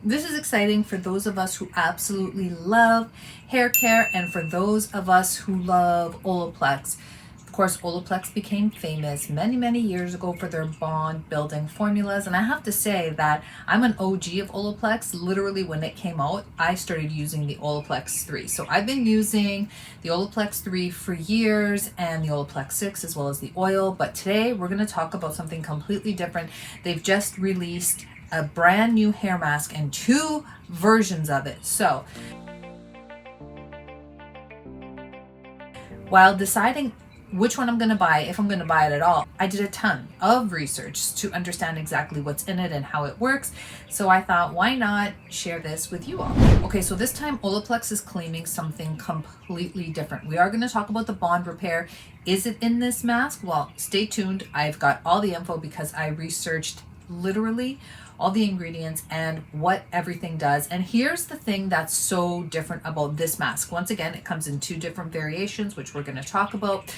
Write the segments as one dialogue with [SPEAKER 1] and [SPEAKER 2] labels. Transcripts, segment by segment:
[SPEAKER 1] This is exciting for those of us who absolutely love hair care and for those of us who love Olaplex. Of course, Olaplex became famous many years ago for their bond building formulas. And I have to say that I'm an OG of Olaplex. Literally, when it came out, I started using the Olaplex 3. So I've been using the Olaplex 3 for years and the Olaplex 6 as well as the oil. But today we're going to talk about something completely different. They've just released a brand new hair mask and two versions of it. So while deciding which one I'm going to buy, if I'm going to buy it at all, I did a ton of research to understand exactly what's in it and how it works. So I thought, why not share this with you all? Okay, so this time Olaplex is claiming something completely different. We are going to talk about the bond repair. Is it in this mask? Well, stay tuned. I've got all the info because I researched literally all the ingredients and what everything does. And here's the thing that's so different about this mask. Once again, it comes in two different variations, which we're going to talk about.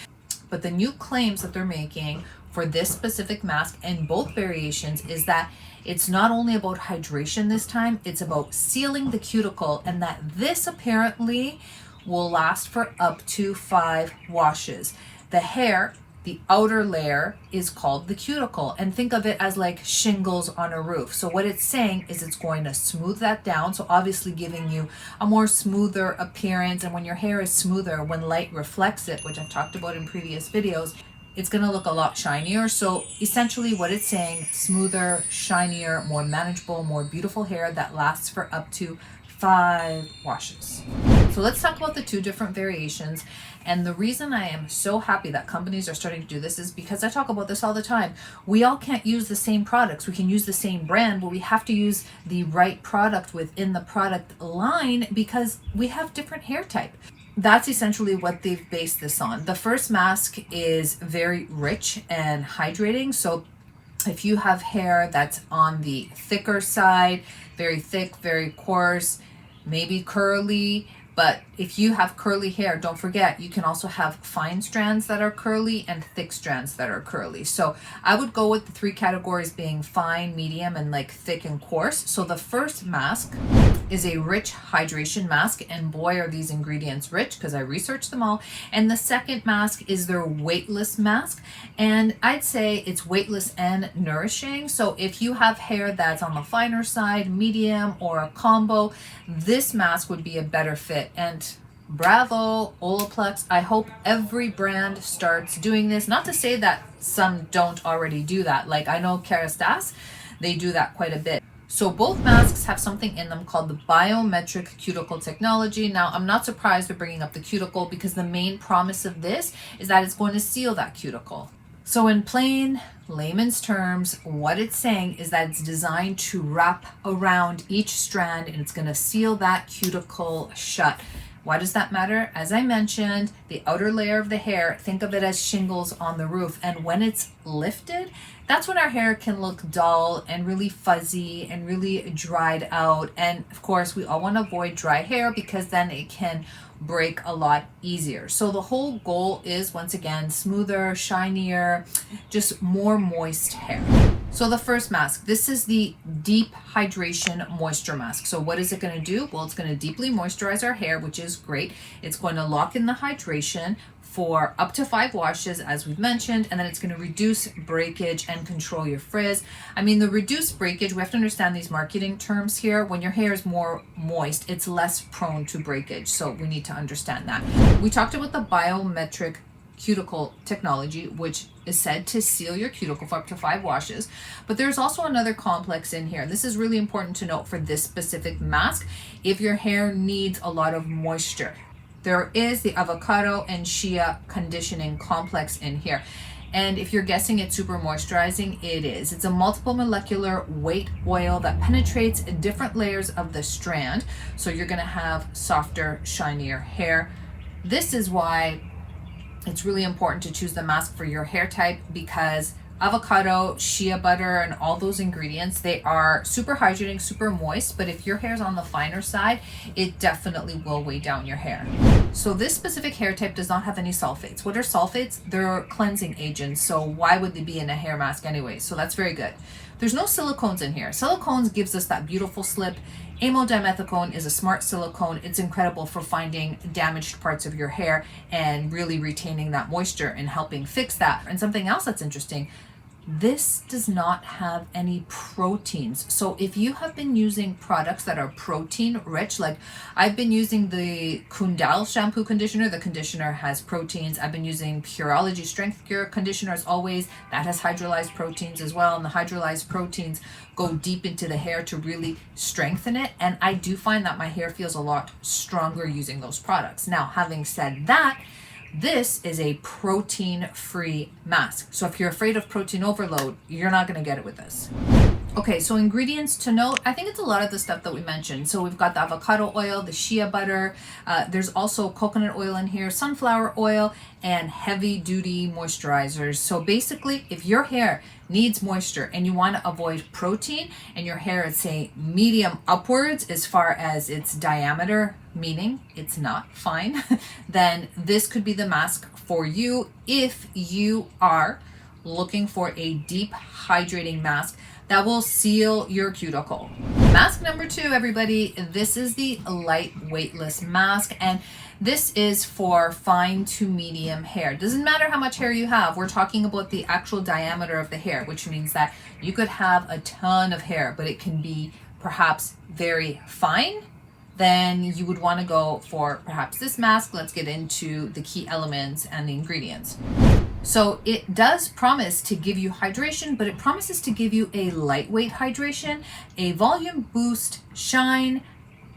[SPEAKER 1] But the new claims that they're making for this specific mask and both variations is that it's not only about hydration this time, it's about sealing the cuticle, and that this apparently will last for up to 5 washes. The hair, the outer layer, is called the cuticle, and think of it as like shingles on a roof. So what it's saying is it's going to smooth that down, so obviously giving you a more smoother appearance. And when your hair is smoother, when light reflects it, which I've talked about in previous videos, it's going to look a lot shinier. So essentially what it's saying, smoother, shinier, more manageable, more beautiful hair that lasts for up to 5 washes. So let's talk about the two different variations. And the reason I am so happy that companies are starting to do this is because I talk about this all the time. We all can't use the same products. We can use the same brand, but we have to use the right product within the product line because we have different hair type. That's essentially what they've based this on. The first mask is very rich and hydrating. So if you have hair that's on the thicker side, very thick, very coarse, maybe curly, but if you have curly hair, don't forget, you can also have fine strands that are curly and thick strands that are curly. So I would go with the 3 categories being fine, medium, and like thick and coarse. So the first mask is a rich hydration mask, and boy are these ingredients rich because I researched them all. And the second mask is their weightless mask, and I'd say it's weightless and nourishing. So if you have hair that's on the finer side, medium, or a combo, this mask would be a better fit. And bravo, Olaplex. I hope every brand starts doing this. Not to say that some don't already do that. Like I know Kerastase, they do that quite a bit. So both masks have something in them called the biometric cuticle technology. Now, I'm not surprised they're bringing up the cuticle because the main promise of this is that it's going to seal that cuticle. So in plain layman's terms, what it's saying is that it's designed to wrap around each strand and it's going to seal that cuticle shut. Why does that matter? As I mentioned, the outer layer of the hair, think of it as shingles on the roof. And when it's lifted, that's when our hair can look dull and really fuzzy and really dried out. And of course, we all want to avoid dry hair because then it can break a lot easier. So the whole goal is, once again, smoother, shinier, just more moist hair. So the first mask, this is the deep hydration moisture mask. So what is it going to do? Well, it's going to deeply moisturize our hair, which is great. It's going to lock in the hydration for up to 5 washes, as we've mentioned, and then it's going to reduce breakage and control your frizz. I mean, the reduced breakage, we have to understand these marketing terms here. When your hair is more moist, it's less prone to breakage. So we need to understand that. We talked about the biometric cuticle technology, which is said to seal your cuticle for up to 5 washes. But there's also another complex in here. This is really important to note for this specific mask. If your hair needs a lot of moisture, there is the avocado and shea conditioning complex in here. And if you're guessing it's super moisturizing, it is. It's a multiple molecular weight oil that penetrates different layers of the strand. So you're going to have softer, shinier hair. This is why it's really important to choose the mask for your hair type, because avocado, shea butter, and all those ingredients, they are super hydrating, super moist, but if your hair is on the finer side, it definitely will weigh down your hair. So this specific hair type does not have any sulfates. What are sulfates? They're cleansing agents, so why would they be in a hair mask anyway? So that's very good. There's no silicones in here. Silicones gives us that beautiful slip. Amodimethicone is a smart silicone. It's incredible for finding damaged parts of your hair and really retaining that moisture and helping fix that. And something else that's interesting, this does not have any proteins. So if you have been using products that are protein rich, like I've been using the Kundal shampoo conditioner, the conditioner has proteins. I've been using Pureology Strength Cure conditioner as always, that has hydrolyzed proteins as well. And the hydrolyzed proteins go deep into the hair to really strengthen it. And I do find that my hair feels a lot stronger using those products. Now, having said that, this is a protein-free mask. So if you're afraid of protein overload, you're not going to get it with this. Okay, so ingredients to note, I think it's a lot of the stuff that we mentioned. So we've got the avocado oil, the shea butter, there's also coconut oil in here, sunflower oil, and heavy duty moisturizers. So basically, if your hair needs moisture and you want to avoid protein and your hair is, say, medium upwards as far as its diameter, meaning it's not fine, then this could be the mask for you if you are looking for a deep hydrating mask that will seal your cuticle. Mask number 2, everybody, this is the light weightless mask, and this is for fine to medium hair. Doesn't matter how much hair you have, we're talking about the actual diameter of the hair, which means that you could have a ton of hair, but it can be perhaps very fine. Then you would want to go for perhaps this mask. Let's get into the key elements and the ingredients. So it does promise to give you hydration, but it promises to give you a lightweight hydration, a volume boost, shine,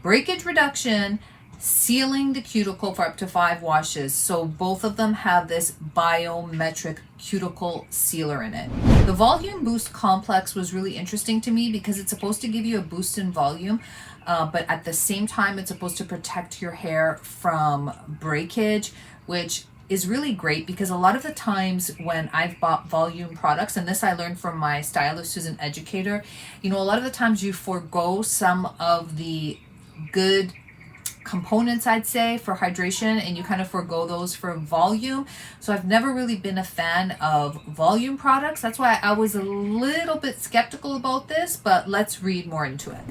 [SPEAKER 1] breakage reduction, sealing the cuticle for up to 5 washes. So both of them have this biometric cuticle sealer in it. The volume boost complex was really interesting to me because it's supposed to give you a boost in volume, but at the same time it's supposed to protect your hair from breakage, which is really great because a lot of the times when I've bought volume products, and this I learned from my stylist who's an educator, you know, a lot of the times you forego some of the good components, I'd say, for hydration, and you kind of forego those for volume. So I've never really been a fan of volume products. That's why I was a little bit skeptical about this, but let's read more into it.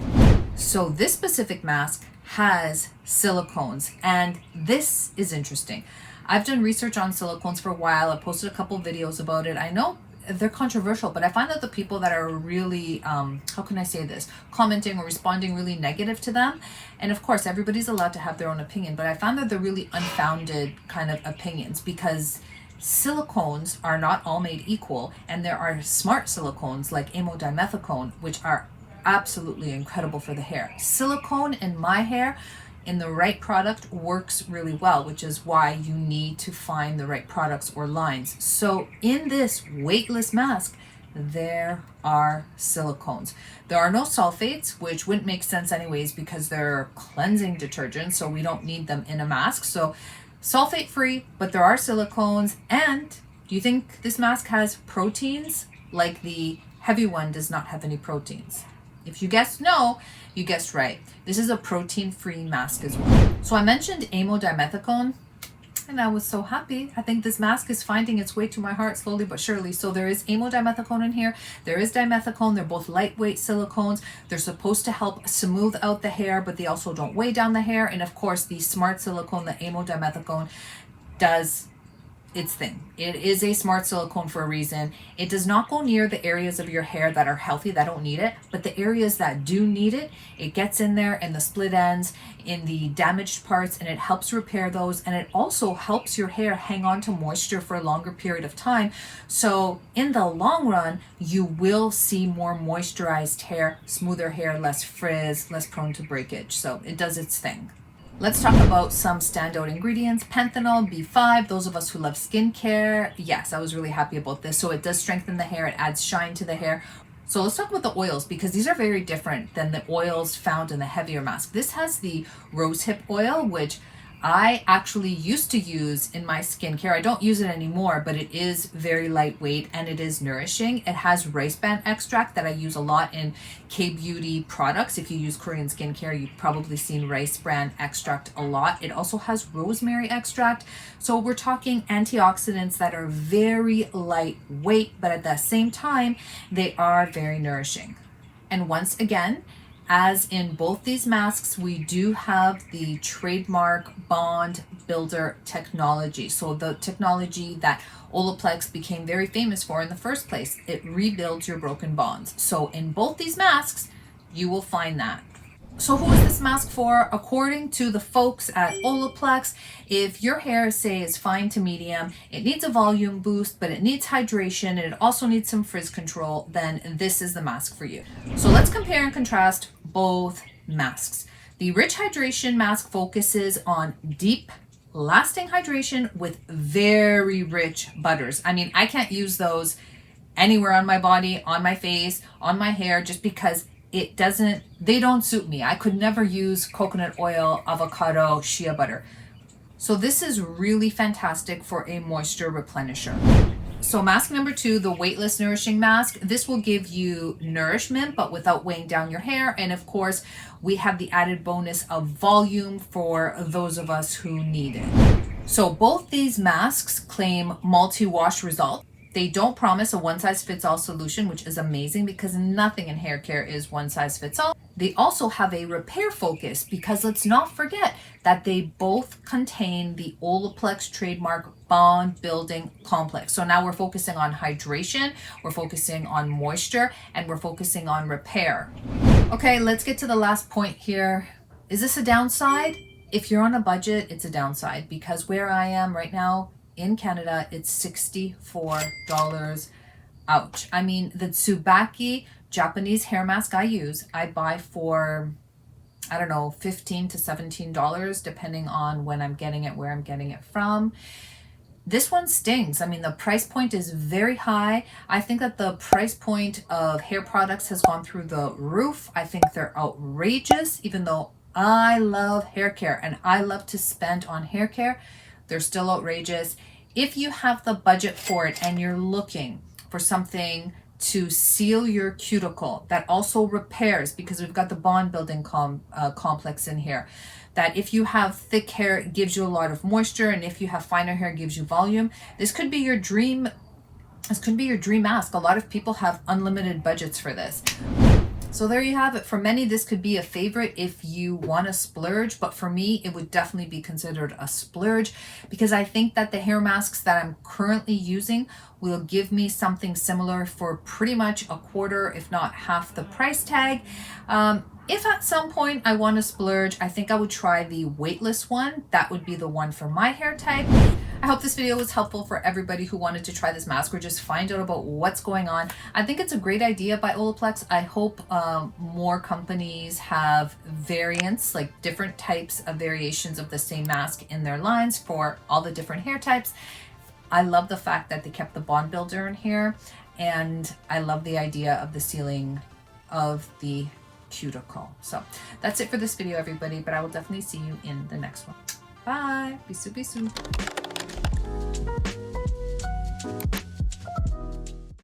[SPEAKER 1] So this specific mask has silicones, and this is interesting. I've done research on silicones for a while. I posted a couple videos about it. I know they're controversial, but I find that the people that are really, how can I say this, commenting or responding really negative to them, and of course everybody's allowed to have their own opinion, but I found that they're really unfounded kind of opinions because silicones are not all made equal, and there are smart silicones like amodimethicone, which are absolutely incredible for the hair. Silicone in my hair, in the right product, works really well, which is why you need to find the right products or lines. So in this weightless mask, there are silicones. There are no sulfates, which wouldn't make sense anyways because they're cleansing detergents, so we don't need them in a mask. So sulfate free, but there are silicones. And do you think this mask has proteins? Like the heavy one does not have any proteins. If you guessed no, you guessed right. This is a protein-free mask as well. So I mentioned amodimethicone, and I was so happy. I think this mask is finding its way to my heart slowly but surely. So there is amodimethicone in here. There is dimethicone. They're both lightweight silicones. They're supposed to help smooth out the hair, but they also don't weigh down the hair. And of course, the smart silicone, the amodimethicone, does its thing. It is a smart silicone for a reason. It does not go near the areas of your hair that are healthy, that don't need it, but the areas that do need it, it gets in there in the split ends, in the damaged parts, and it helps repair those, and it also helps your hair hang on to moisture for a longer period of time. So in the long run, you will see more moisturized hair, smoother hair, less frizz, less prone to breakage. So it does its thing. Let's talk about some standout ingredients. Panthenol, B5, those of us who love skincare. Yes, I was really happy about this. So it does strengthen the hair, it adds shine to the hair. So let's talk about the oils because these are very different than the oils found in the heavier mask. This has the rosehip oil, which I actually used to use in my skincare. I don't use it anymore, but it is very lightweight and it is nourishing. It has rice bran extract that I use a lot in K-beauty products. If you use Korean skincare, you've probably seen rice bran extract a lot. It also has rosemary extract. So we're talking antioxidants that are very lightweight, but at the same time, they are very nourishing. And once again, as in both these masks, we do have the trademark bond builder technology. So the technology that Olaplex became very famous for in the first place, it rebuilds your broken bonds. So in both these masks, you will find that. So who is this mask for? According to the folks at Olaplex, if your hair, say, is fine to medium, it needs a volume boost, but it needs hydration, and it also needs some frizz control, then this is the mask for you. So let's compare and contrast both masks. The Rich Hydration Mask focuses on deep, lasting hydration with very rich butters. I mean, I can't use those anywhere on my body, on my face, on my hair, just because they don't suit me. I could never use coconut oil, avocado, shea butter. So this is really fantastic for a moisture replenisher. So mask number 2, the weightless nourishing mask. This will give you nourishment, but without weighing down your hair. And of course, we have the added bonus of volume for those of us who need it. So both these masks claim multi-wash results. They don't promise a one-size-fits-all solution, which is amazing because nothing in hair care is one-size-fits-all. They also have a repair focus because let's not forget that they both contain the Olaplex trademark bond building complex. So now we're focusing on hydration, we're focusing on moisture, and we're focusing on repair. Okay, let's get to the last point here. Is this a downside? If you're on a budget, it's a downside because where I am right now, in Canada, it's $64. Ouch. I mean, the Tsubaki Japanese hair mask I buy for, I don't know, $15 to $17, depending on when I'm getting it, where I'm getting it from. This one stings. I mean, the price point is very high. I think that the price point of hair products has gone through the roof. I think they're outrageous, even though I love hair care and I love to spend on hair care. They're still outrageous. If you have the budget for it and you're looking for something to seal your cuticle that also repairs, because we've got the bond building complex in here, that if you have thick hair, it gives you a lot of moisture, and if you have finer hair, it gives you volume. This could be your dream. This could be your dream mask. A lot of people have unlimited budgets for this. So there you have it. For many, this could be a favorite if you want to splurge, but for me, it would definitely be considered a splurge because I think that the hair masks that I'm currently using will give me something similar for pretty much a quarter, if not half the price tag. If at some point I want to splurge, I think I would try the weightless one. That would be the one for my hair type. I hope this video was helpful for everybody who wanted to try this mask or just find out about what's going on. I think it's a great idea by Olaplex. I hope more companies have variants, like different types of variations of the same mask in their lines for all the different hair types. I love the fact that they kept the bond builder in here, and I love the idea of the sealing of the cuticle. So that's it for this video, everybody, but I will definitely see you in the next one. Bye. Bisous, bisous.